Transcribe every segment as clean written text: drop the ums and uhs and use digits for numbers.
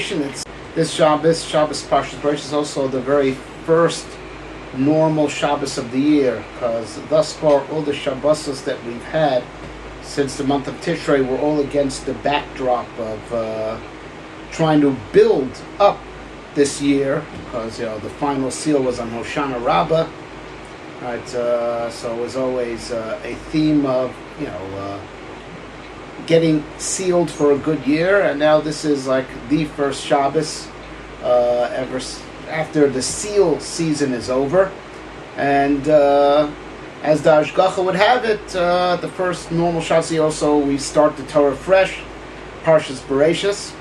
creation. It's this Shabbos Parshas Bereishis, is also the very first normal Shabbos of the year, because thus far all the Shabbosos that we've had since the month of Tishrei were all against the backdrop of trying to build up this year, because the final seal was on Hoshana Rabbah, right? So it was always a theme of getting sealed for a good year, and now this is like the first Shabbos ever after the seal season is over, and as the Ashgacha would have it, the first normal Shabbos also we start the Torah fresh, Parshas Bereishis.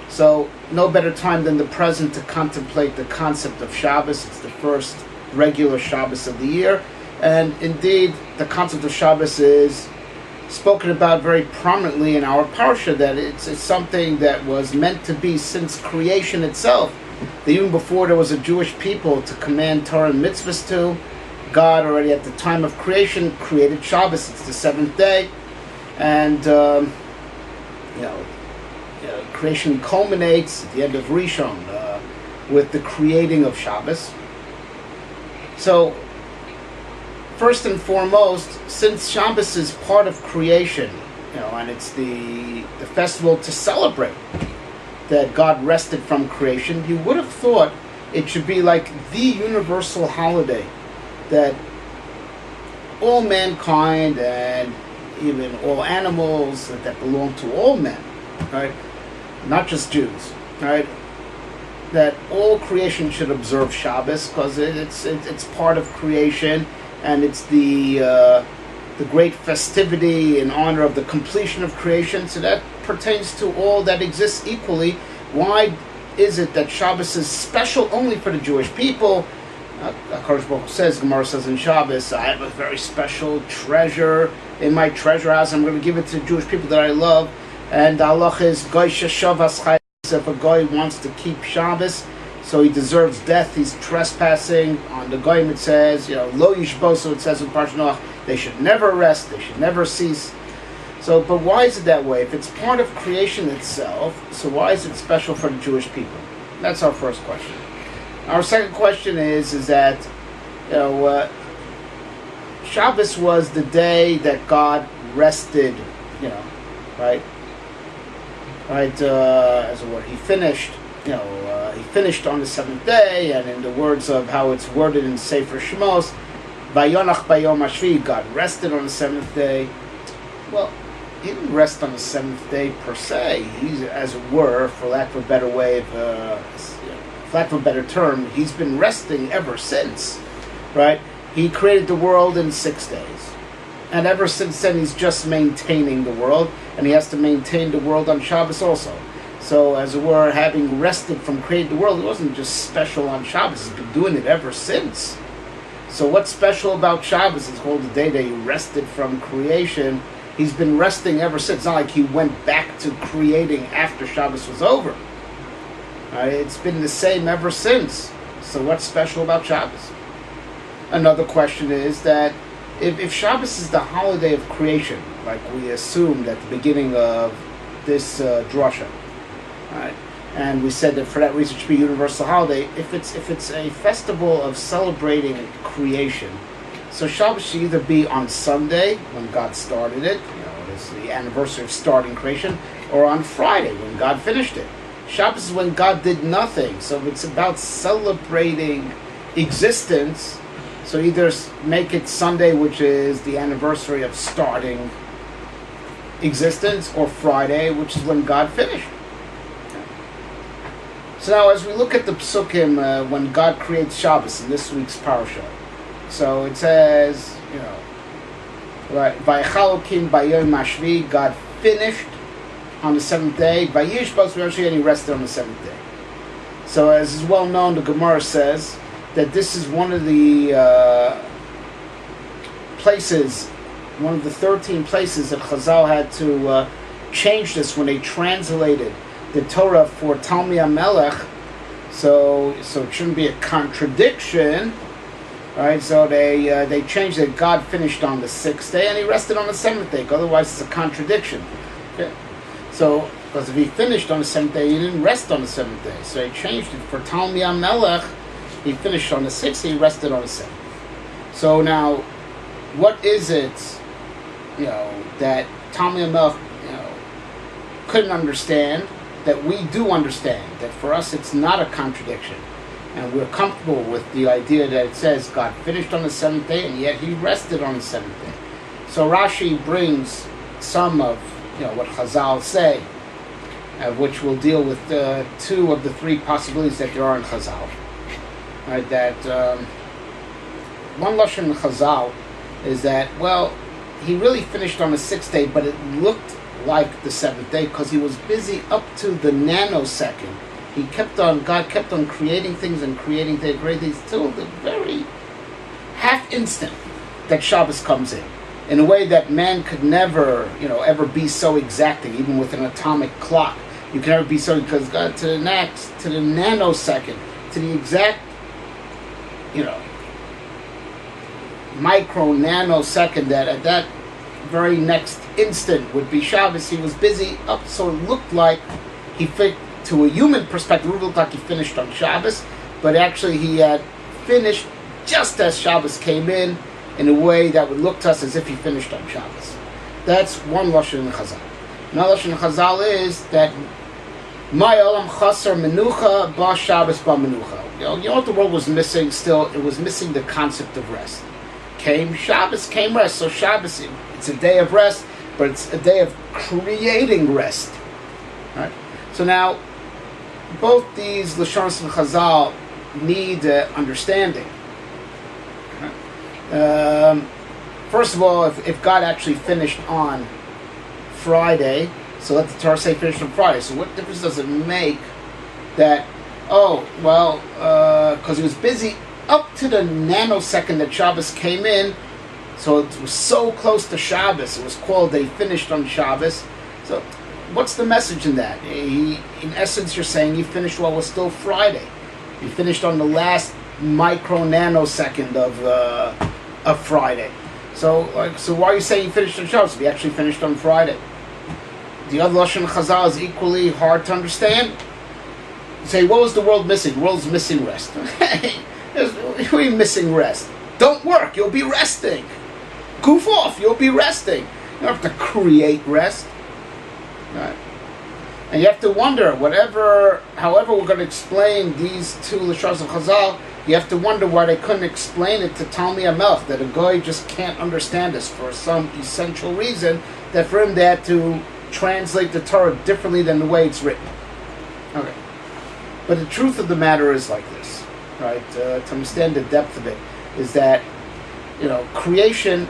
So no better time than the present to contemplate the concept of Shabbos. It's the first regular Shabbos of the year, and indeed the concept of Shabbos is spoken about very prominently in our parsha, that it's something that was meant to be since creation itself. That even before there was a Jewish people to command Torah and mitzvahs to, God already at the time of creation created Shabbos. It's the seventh day, and creation culminates at the end of Rishon with the creating of Shabbos. So, first and foremost, since Shabbos is part of creation, and it's the festival to celebrate that God rested from creation, you would have thought it should be like the universal holiday that all mankind and even all animals that belong to all men, right, not just Jews, right, that all creation should observe Shabbos, because it's part of creation, and it's the great festivity in honor of the completion of creation. So that pertains to all that exists equally. Why is it that Shabbos is special only for the Jewish people? HaKadosh Baruch Hu says, Gemara says in Shabbos, I have a very special treasure in my treasure house. I'm going to give it to the Jewish people that I love. And the halach is, Goy sheshavas chayes. If a guy wants to keep Shabbos, so he deserves death, he's trespassing. On the Goyim it says, lo yishbosu, it says in Parshat Noach, they should never rest, they should never cease. So, but why is it that way? If it's part of creation itself, so why is it special for the Jewish people? That's our first question. Our second question is that Shabbos was the day that God rested, right? Right, as it were, he finished. He finished on the seventh day, and in the words of how it's worded in Sefer Shemos, Vayonach bayom hashvi, God rested on the seventh day. Well, he didn't rest on the seventh day per se. He's, as it were, for lack of a better term, he's been resting ever since, right? He created the world in 6 days, and ever since then he's just maintaining the world, and he has to maintain the world on Shabbos also. So, as it were, having rested from creating the world, it wasn't just special on Shabbos. He's been doing it ever since. So what's special about Shabbos? It's called the day that he rested from creation. He's been resting ever since. It's not like he went back to creating after Shabbos was over. It's been the same ever since. So what's special about Shabbos? Another question is that if Shabbos is the holiday of creation, like we assumed at the beginning of this drasha, right? And we said that for that reason it should be a universal holiday. If it's a festival of celebrating creation, so Shabbos should either be on Sunday when God started it, it's the anniversary of starting creation, or on Friday when God finished it. Shabbos is when God did nothing, so if it's about celebrating existence, so either make it Sunday, which is the anniversary of starting existence, or Friday, which is when God finished. So now, as we look at the psukim, when God creates Shabbos in this week's parasha, so it says, right, Vaychalokim bayom hashvi, God finished on the seventh day. Vayishbos v'yoshi, and he rested on the seventh day. So, as is well known, the Gemara says that this is one of the places, one of the 13 places that Chazal had to change this when they translated the Torah for Talmi HaMelech, so it shouldn't be a contradiction, right? So they changed that God finished on the sixth day and he rested on the seventh day. Otherwise, it's a contradiction. Okay? So Because if he finished on the seventh day, he didn't rest on the seventh day. So he changed it. For Talmi HaMelech, he finished on the sixth, he rested on the seventh. So now, what is it, that Talmi HaMelech, couldn't understand, that we do understand, that for us it's not a contradiction. And we're comfortable with the idea that it says God finished on the seventh day, and yet he rested on the seventh day. So Rashi brings some of what Chazal say, which will deal with two of the three possibilities that there are in Chazal. Right, that one lashon in Chazal is that, well, he really finished on the sixth day, but it looked like the seventh day because he was busy up to the nanosecond. God kept on creating things and creating things till the very half instant that Shabbos comes in a way that man could never, ever be so exacting, even with an atomic clock. You can never be so, because God to the nanosecond, to the exact, micro nanosecond that at that very next instant would be Shabbos. He was busy up, so it looked like to a human perspective, it looked like he finished on Shabbos, but actually he had finished just as Shabbos came in a way that would look to us as if he finished on Shabbos. That's one lashon in Chazal. Another lashon in Chazal is that my olam chaser menucha ba Shabbos ba menucha. You know what the world was missing still? It was missing the concept of rest. Came Shabbos, came rest. So Shabbos, it's a day of rest, but it's a day of creating rest. Right? So now, both these Lashonos and Chazal need understanding. First of all, if God actually finished on Friday, so let the Torah say finished on Friday. So what difference does it make that, because he was busy up to the nanosecond that Shabbos came in, so it was so close to Shabbos, it was called that he finished on Shabbos. So what's the message in that? In essence, you're saying he finished while it was still Friday. He finished on the last micro nanosecond of Friday. So why are you saying he finished on Shabbos if he actually finished on Friday? The other lashon Chazal is equally hard to understand. You say, what was the world missing? The world's missing rest. What are you missing rest? Don't work, you'll be resting. Goof off, you'll be resting. You don't have to create rest. Right? And you have to wonder, however we're going to explain these two Lashonos of Chazal, you have to wonder why they couldn't explain it to Talmi HaMelech, that a guy just can't understand this for some essential reason, that for him they had to translate the Torah differently than the way it's written. Okay. But the truth of the matter is like this, right? To understand the depth of it, is that, creation,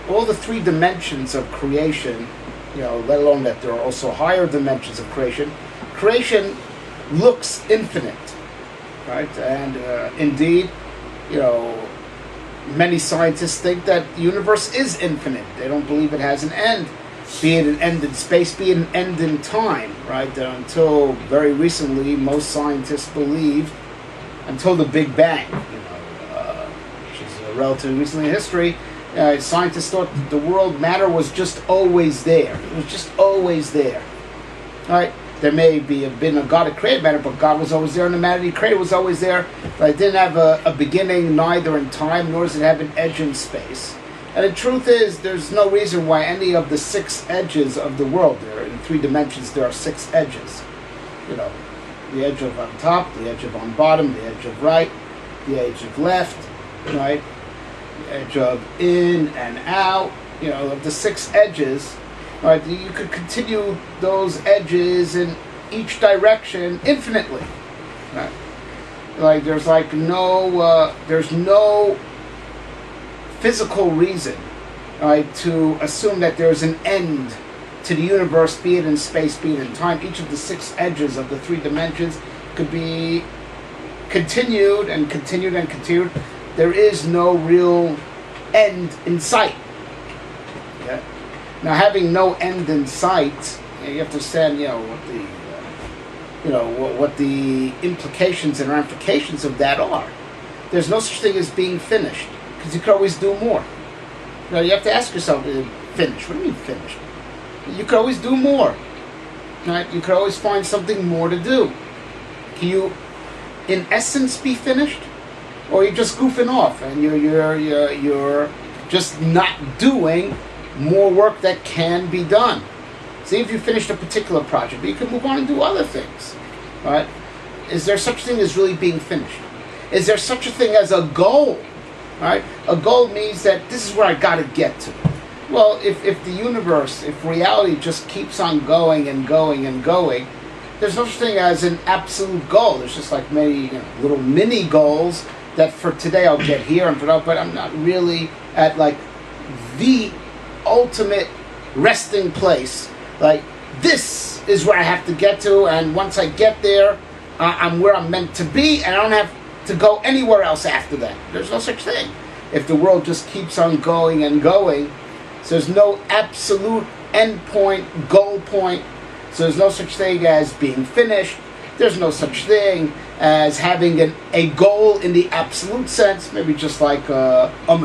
all the three dimensions of creation, let alone that there are also higher dimensions of creation, creation looks infinite, right? And indeed, many scientists think that the universe is infinite. They don't believe it has an end, be it an end in space, be it an end in time, right? Until very recently, most scientists believed, until the Big Bang, which is relatively recently in history, scientists thought that the world matter was just always there. It was just always there, right? There may have been a God that created matter, but God was always there, and the matter He created was always there. But it didn't have a beginning, neither in time, nor does it have an edge in space. And the truth is, there's no reason why any of the 6 edges of the world, there in 3 dimensions, there are 6 edges. The edge of on top, the edge of on bottom, the edge of right, the edge of left, right, the edge of in and out, of the 6 edges. Right, you could continue those edges in each direction infinitely. Right? Like there's no physical reason, right, to assume that there's an end to the universe, be it in space, be it in time. Each of the 6 edges of the 3 dimensions could be continued and continued and continued. There is no real end in sight. Yeah. Now, having no end in sight, you have to understand, what the implications and ramifications of that are. There's no such thing as being finished, because you can always do more. You have to ask yourself, finished? What do you mean finished? You could always do more. Right? You could always find something more to do. Can you, in essence, be finished, or you're just goofing off and you're just not doing more work that can be done? See if you finished a particular project, but you can move on and do other things. Right? Is there such a thing as really being finished? Is there such a thing as a goal? Right? A goal means that this is where I got to get to. Well, if the universe, if reality just keeps on going and going and going, there's no such thing as an absolute goal. There's just like many little mini goals that for today I'll get here and for that, but I'm not really at like the ultimate resting place. Like, this is where I have to get to, and once I get there, I'm where I'm meant to be, and I don't have to go anywhere else after that. There's no such thing. If the world just keeps on going and going, so there's no absolute end point, goal point. So there's no such thing as being finished. There's no such thing as having a goal in the absolute sense. Maybe just like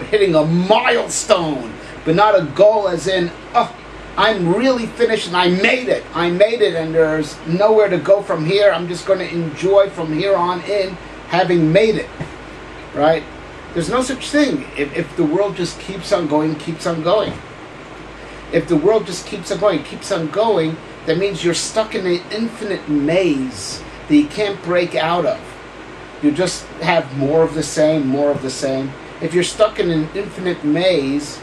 hitting a milestone, but not a goal as in, oh, I'm really finished and I made it. I made it and there's nowhere to go from here. I'm just going to enjoy from here on in having made it. Right? There's no such thing if the world just keeps on going, keeps on going. If the world just keeps on going, that means you're stuck in an infinite maze that you can't break out of. You just have more of the same, more of the same. If you're stuck in an infinite maze,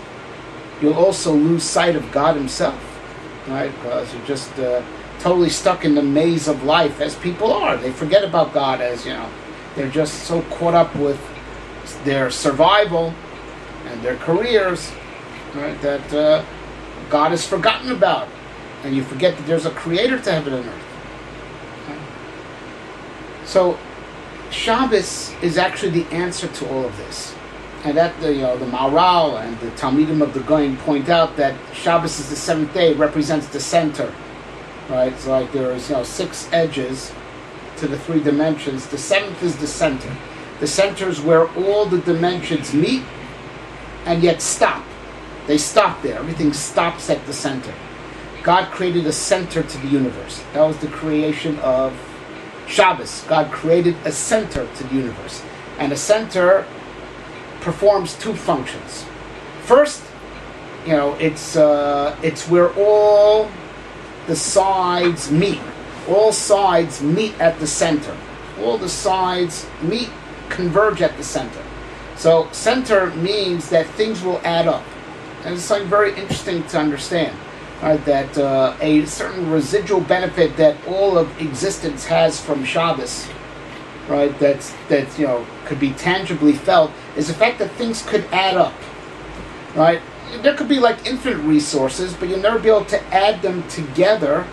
you'll also lose sight of God himself, right? Because you're just totally stuck in the maze of life, as people are. They forget about God, as they're just so caught up with their survival and their careers, right, that God is forgotten about, and you forget that there's a creator to heaven and earth. Okay? So Shabbos is actually the answer to all of this, and that the Maharal and the Talmidim of the Goyim point out that Shabbos is the seventh day. It represents the center, right? It's like there's 6 edges to the 3 dimensions. The seventh is the center. The center is where all the dimensions meet and yet stop. They stop there. Everything stops at the center. God created a center to the universe. That was the creation of Shabbos. God created a center to the universe. And a center performs 2 functions. First, it's where all the sides meet. All sides meet at the center. All the sides converge at the center. So center means that things will add up. And it's something very interesting to understand, right? That a certain residual benefit that all of existence has from Shabbos, right? That could be tangibly felt, is the fact that things could add up, right? There could be like infinite resources, but you'll never be able to add them together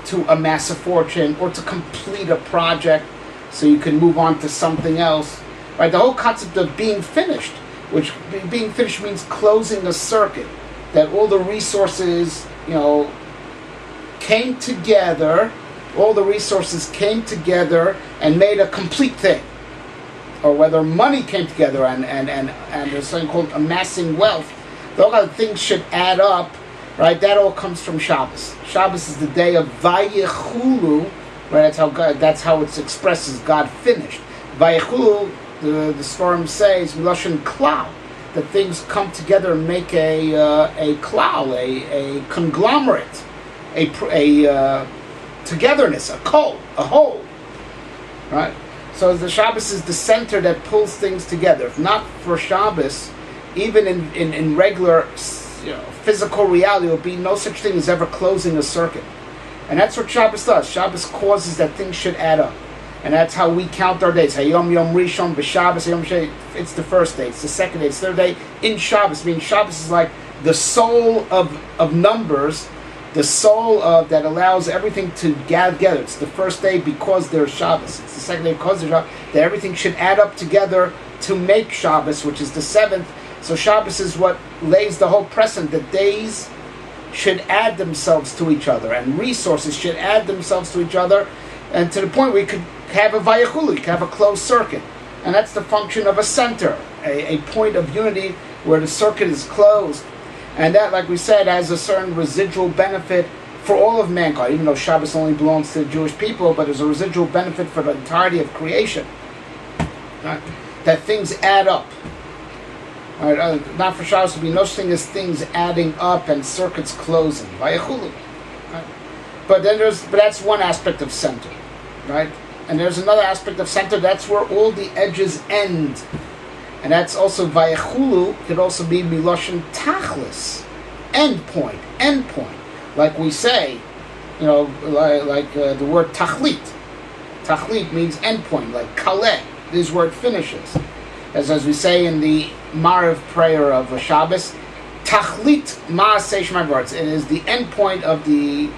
to amass a fortune or to complete a project, so you can move on to something else, right? The whole concept of being finished. Which being finished means closing a circuit, that all the resources, came together, and made a complete thing. Or whether money came together and there's something called amassing wealth. All kind of things should add up, right? That all comes from Shabbos. Shabbos is the day of Vayechulu, right? That's how it's expressed as God finished. Vayechulu, the Sforim says, Miloshin Klal, that things come together and make a klal, a conglomerate, a togetherness, a whole, right? So the Shabbos is the center that pulls things together. If not for Shabbos, even in regular physical reality, there will be no such thing as ever closing a circuit. And that's what Shabbos does. Shabbos causes that things should add up. And that's how we count our days. Hayom Yom Rishon b'Shabbos. It's the first day. It's the second day. It's the third day in Shabbos. I mean, Shabbos is like the soul of numbers, the soul of that allows everything to gather together. It's the first day because there's Shabbos. It's the second day because there's Shabbos. That everything should add up together to make Shabbos, which is the 7th. So Shabbos is what lays the whole precedent that days should add themselves to each other, and resources should add themselves to each other, and to the point where you could have a vayachulu, you could have a closed circuit. And that's the function of a center, a point of unity where the circuit is closed. And that, like we said, has a certain residual benefit for all of mankind, even though Shabbos only belongs to the Jewish people, but there's a residual benefit for the entirety of creation. Right? That things add up. Right? Not for Shabbos, would be no such thing as things adding up and circuits closing. Vayechulu. Right? But that's one aspect of center. Right? And there's another aspect of center, that's where all the edges end. And that's also Vayechulu, could also be Miloshin Tachlis. End point. Like we say, like the word Tachlit. Tachlit means end point, like Kaleh. This word finishes. As we say in the Mariv prayer of Shabbos, Tachlit Ma'aseh Shemai. It is the end point of the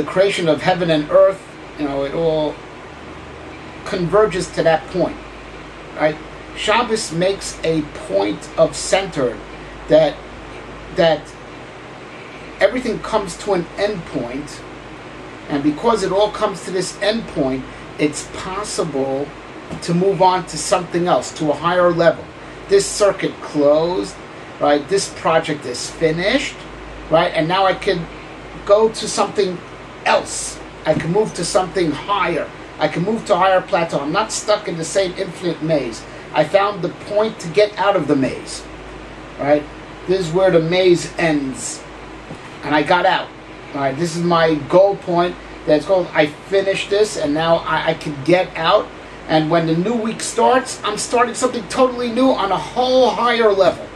creation of heaven and earth. It all converges to that point, right? Shabbos makes a point of center that everything comes to an end point, and because it all comes to this end point, it's possible to move on to something else, to a higher level. This circuit closed, right? This project is finished, right? And now I can go to something else. I can move to something higher. I can move to a higher plateau. I'm not stuck in the same infinite maze. I found the point to get out of the maze, right? This is where the maze ends, and I got out. All right, this is my goal point. That's called. I finished this, and now I can get out. And when the new week starts, I'm starting something totally new on a whole higher level.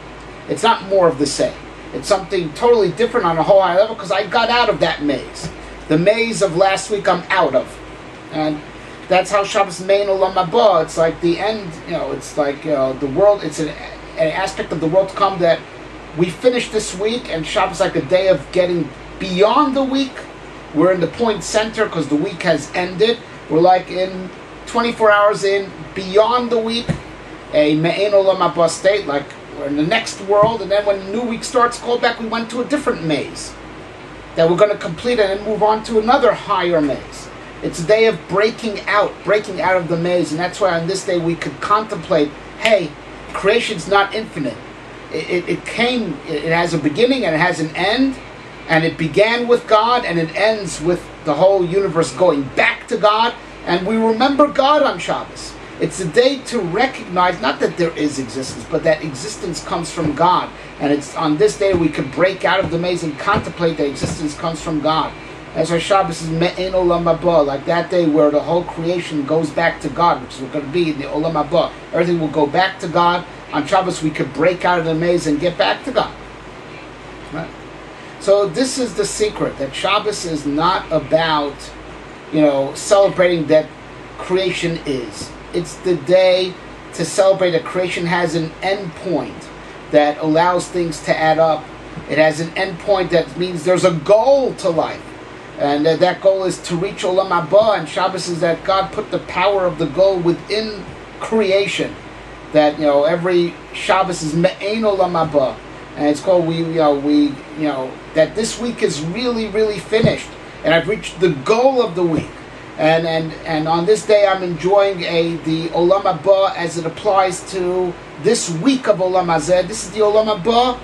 It's not more of the same. It's something totally different on a whole higher level because I got out of that maze. The maze of last week I'm out of. And that's how Shabbos Mein Olam Haba. It's like the end, it's like the world, it's an aspect of the world to come that we finish this week, and Shabbos is like a day of getting beyond the week. We're in the point center because the week has ended. We're like in 24 hours in, beyond the week, a Mein Olam Haba state, like we're in the next world, and then when the new week starts, call back, we went to a different maze that we're going to complete and then move on to another higher maze. It's a day of breaking out of the maze, and that's why on this day we could contemplate, hey, creation's not infinite. It has a beginning and it has an end, and it began with God and it ends with the whole universe going back to God, and we remember God on Shabbos. It's a day to recognize, not that there is existence, but that existence comes from God. And it's on this day we can break out of the maze and contemplate that existence comes from God. That's why Shabbos is Me'en Olam Haba, like that day where the whole creation goes back to God, which is going to be in the Olam Haba. Everything will go back to God. On Shabbos we could break out of the maze and get back to God. Right? So this is the secret, that Shabbos is not about, celebrating that creation is. It's the day to celebrate that creation has an end point that allows things to add up. It has an end point that means there's a goal to life. And that goal is to reach Olam Haba. And Shabbos is that God put the power of the goal within creation. That, every Shabbos is Me'en Olam Haba. And it's called, that this week is really, really finished. And I've reached the goal of the week. And on this day I'm enjoying the Olam Haba as it applies to this week of Olam Hazeh. This is the Olam Haba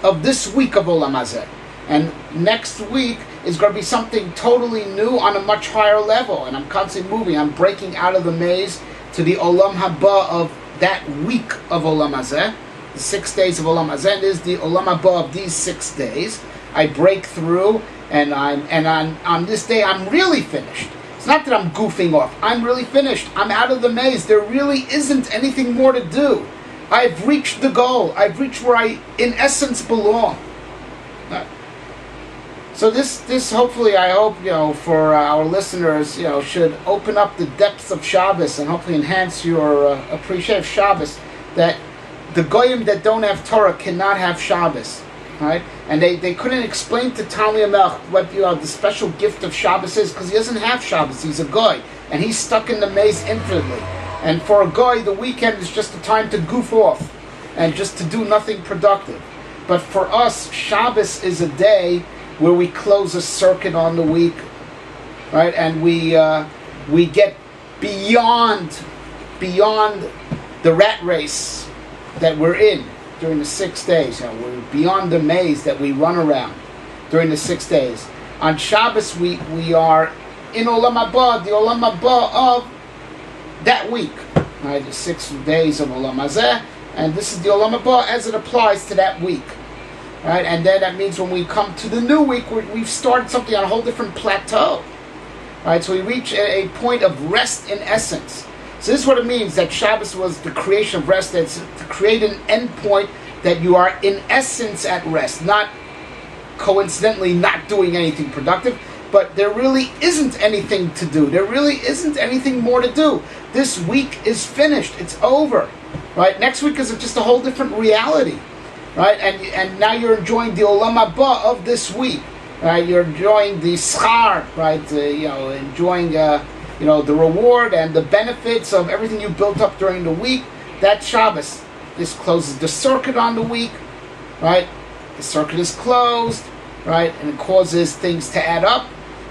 of this week of Olam Hazeh. And next week is going to be something totally new on a much higher level. And I'm constantly moving. I'm breaking out of the maze to the Olam Haba of that week of Olam Hazeh. The 6 days of Olam Hazeh is the Olam Haba of these 6 days. I break through, and on this day I'm really finished. It's not that I'm goofing off. I'm really finished. I'm out of the maze. There really isn't anything more to do. I've reached the goal. I've reached where I, in essence, belong. So this hopefully, I hope, for our listeners, should open up the depths of Shabbos and hopefully enhance your appreciation of Shabbos. That the goyim that don't have Torah cannot have Shabbos. Right? And they couldn't explain to Talmidei Melech what the special gift of Shabbos is, because he doesn't have Shabbos. He's a goy, and he's stuck in the maze infinitely. And for a goy, the weekend is just a time to goof off and just to do nothing productive. But for us, Shabbos is a day where we close a circuit on the week, right? And we get beyond the rat race that we're in. during the 6 days. We're beyond the maze that we run around during the 6 days. On Shabbos, we are in Olam Haba, the Olam Haba of that week. Right, the 6 days of Olam Hazeh, and this is the Olam Haba as it applies to that week. Right, and then that means when we come to the new week, we've started something on a whole different plateau. Right, so we reach a point of rest in essence. So this is what it means that Shabbos was the creation of rest. That's to create an end point that you are in essence at rest, not coincidentally not doing anything productive, but there really isn't anything to do. There really isn't anything more to do. This week is finished. It's over. Right? Next week is just a whole different reality. Right? And now you're enjoying the Olam Haba of this week. Right? You're enjoying the schar, right? Enjoying the reward and the benefits of everything you built up during the week. That's Shabbos. This closes the circuit on the week. Right? The circuit is closed. Right? And it causes things to add up.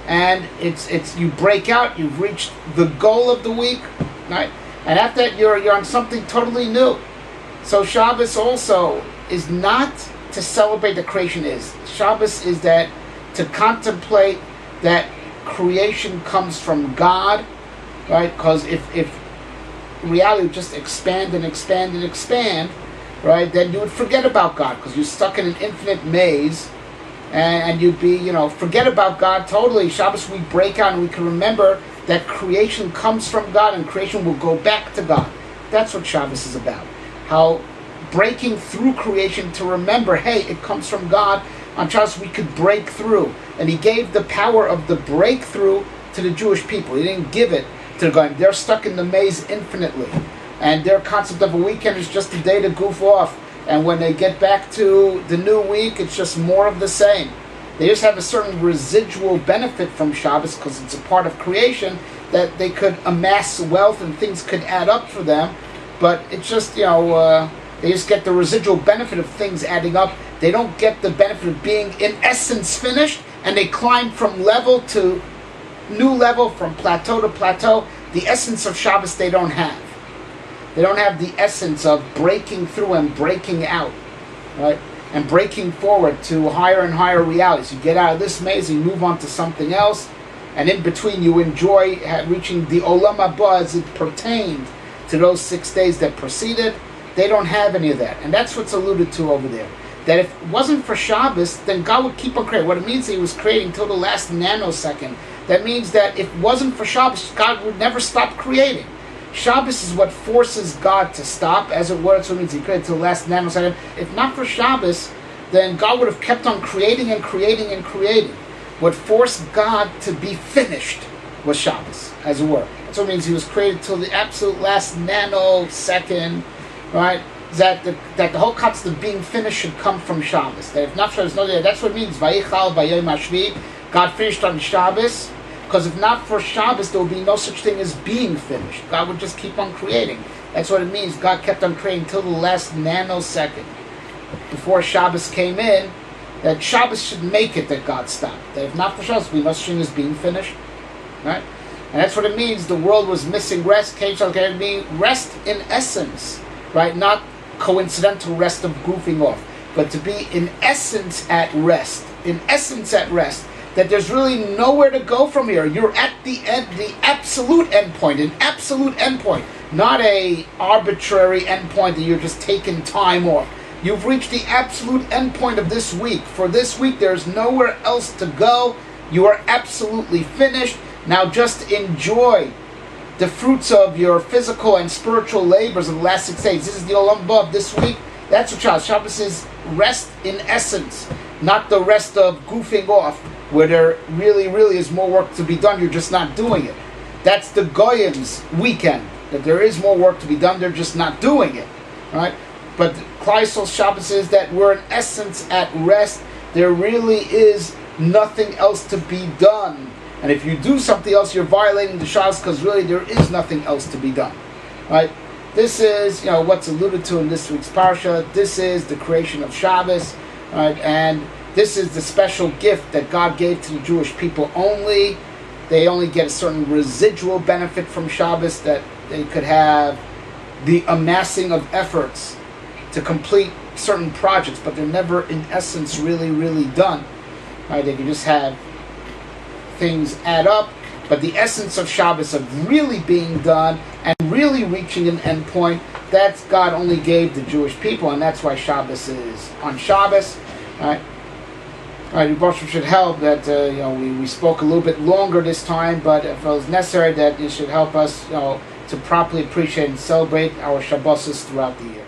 And it's you break out, you've reached the goal of the week, right? And after that you're on something totally new. So Shabbos also is not to celebrate the creation is. Shabbos is that to contemplate that creation comes from God, right? Because if reality would just expand and expand and expand, right, then you would forget about God because you're stuck in an infinite maze. And you'd be, forget about God totally. Shabbos, we break out and we can remember that creation comes from God and creation will go back to God. That's what Shabbos is about. How breaking through creation to remember, hey, it comes from God. On Shabbos, we could break through. And he gave the power of the breakthrough to the Jewish people. He didn't give it to the Goyim. They're stuck in the maze infinitely. And their concept of a weekend is just a day to goof off. And when they get back to the new week, it's just more of the same. They just have a certain residual benefit from Shabbos because it's a part of creation that they could amass wealth and things could add up for them. But it's just, they just get the residual benefit of things adding up. They don't get the benefit of being in essence finished, and they climb from level to new level, from plateau to plateau. The essence of Shabbos they don't have. They don't have the essence of breaking through and breaking out, right? And breaking forward to higher and higher realities. You get out of this maze, you move on to something else, and in between you enjoy reaching the Olam Haba as it pertained to those 6 days that preceded. They don't have any of that. And that's what's alluded to over there. That if it wasn't for Shabbos, then God would keep on creating. What it means is he was creating till the last nanosecond. That means that if it wasn't for Shabbos, God would never stop creating. Shabbos is what forces God to stop, as it were. That's what it means he created till the last nanosecond. If not for Shabbos, then God would have kept on creating and creating and creating. What forced God to be finished was Shabbos, as it were. That's what it means he was created till the absolute last nanosecond, right? That the whole concept of being finished should come from Shabbos. That if not Shabbos, that's what it means. Vayichal v'yom hashvi. God finished on Shabbos. Because if not for Shabbos, there would be no such thing as being finished. God would just keep on creating. That's what it means. God kept on creating till the last nanosecond. Before Shabbos came in, that Shabbos should make it that God stopped. That if not for Shabbos, there would be no such thing as being finished. Right? And that's what it means. The world was missing rest. Being rest in essence. Right? Not coincidental rest of goofing off. But to be in essence at rest. In essence at rest. That there's really nowhere to go from here. You're at the end, the absolute end point, an absolute end point, not a arbitrary end point that you're just taking time off. You've reached the absolute end point of this week. For this week, there's nowhere else to go. You are absolutely finished. Now just enjoy the fruits of your physical and spiritual labors of the last 6 days. This is the Olam Haba of this week. That's what Shabbos. Shabbos is rest in essence, not the rest of goofing off, where there really, really is more work to be done, you're just not doing it. That's the Goyim's weekend, that there is more work to be done, they're just not doing it. Right? But Klal Yisrael's Shabbos is that we're in essence at rest, there really is nothing else to be done. And if you do something else, you're violating the Shabbos, because really there is nothing else to be done. Right? This is, what's alluded to in this week's parsha. This is the creation of Shabbos, right? And this is the special gift that God gave to the Jewish people only. They only get a certain residual benefit from Shabbos, that they could have the amassing of efforts to complete certain projects, but they're never in essence really done. Right? They can just have things add up, but the essence of Shabbos of really being done and really reaching an end point, that's God only gave the Jewish people, and that's why Shabbos is on Shabbos. Right? Right, Rebbe should help that we spoke a little bit longer this time, but if it was necessary, that it should help us to properly appreciate and celebrate our Shabbos throughout the year.